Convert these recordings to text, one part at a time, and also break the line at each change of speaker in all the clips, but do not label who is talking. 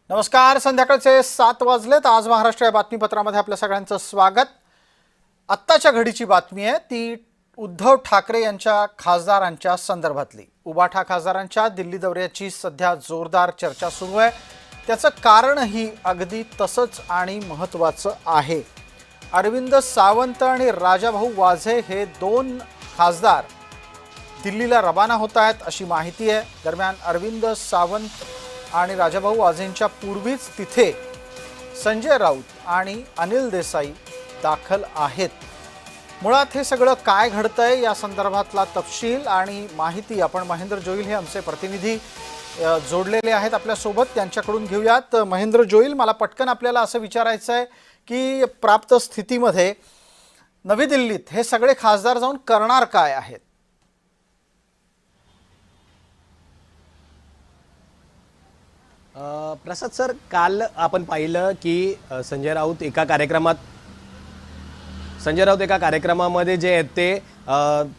नमस्कार, संध्याकाळचे 7 वाजलेत। आज महाराष्ट्र या बातमीपत्रामध्ये आपल्या सगळ्यांचं स्वागत। आत्ताच्या घडीची बातमी आहे ती उद्धव ठाकरे यांच्या खासदारांच्या संदर्भातली। उबाठा खासदारांच्या दिल्ली दौऱ्याची सध्या जोरदार चर्चा सुरू आहे। त्याचं कारणही अगदी तसंच आणि महत्त्वाचं आहे। अरविंद सावंत आणि राजाभाऊ वाझे हे दोन खासदार दिल्लीला रवाना होत आहेत अशी माहिती आहे। दरम्यान अरविंद सावंत आणि राजाभाऊ वाझेंच्या पूर्वीच तिथे संजय राऊत आणि अनिल देसाई दाखल आहेत। मुळात हे सगळं काय घडतंय या संदर्भातला तपशील आणि माहिती आपण महेंद्र जोईल हे आमचे प्रतिनिधी जोडलेले आहेत आपल्या सोबत, त्यांच्याकडून घेऊयात। महेंद्र जोईल, मला पटकन आपल्याला असं विचारायचं आहे की प्राप्त स्थितीमध्ये नवी दिल्लीत हे सगळे खासदार जाऊन करणार काय आहेत?
प्रसाद सर, काल आपण पाहिलं की संजय राऊत एका कार्यक्रमामध्ये जे आहेत ते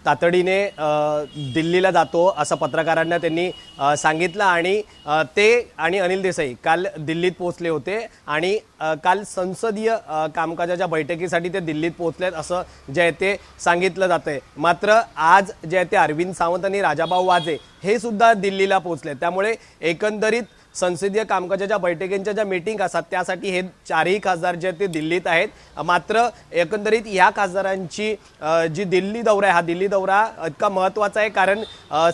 तातडीने दिल्लीला जातो असं पत्रकारांना त्यांनी सांगितलं आणि ते आणि अनिल देसाई काल दिल्लीत पोहोचले होते आणि काल संसदीय कामकाजाच्या बैठकीसाठी ते दिल्लीत पोहोचलेत असं जे आहे ते सांगितलं जातंय। मात्र आज जे आहे ते अरविंद सावंत आणि राजाभाऊ वाझे हे सुद्धा दिल्लीला पोहोचले। त्यामुळे एकंदरीत संसदीय कामकाजाच्या बैठकींच्या ज्या मीटिंग असतात त्यासाठी हे चारही खासदार जे आहेत ते दिल्लीत आहेत। मात्र एकंदरीत ह्या खासदारांची जी दिल्ली दौरा आहे हा दिल्ली दौरा इतका महत्त्वाचा आहे कारण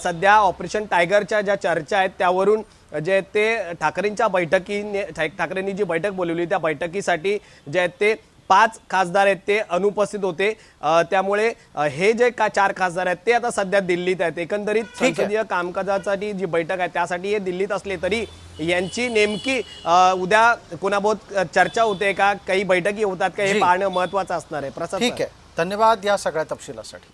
सध्या ऑपरेशन टायगरच्या ज्या चर्चा आहेत त्यावरून जे ते ठाकरेंनी जी बैठक बोलवली त्या बैठकीसाठी जे आहेत ते 5 खासदार आहेत ते अनुपस्थित होते। त्यामुळे हे जे चार खासदार आहेत ते आता सध्या दिल्लीत आहेत। एकंदरीत संसदीय कामकाजासाठी जी बैठक आहे त्यासाठी हे दिल्लीत असले तरी यांची नेमकी उद्या कोणाबरोबर चर्चा होते का, काही बैठकी होतात का, हे पाहणं महत्त्वाचं असणार आहे। प्रसाद,
ठीक आहे, धन्यवाद या सगळ्या तपशिलासाठी।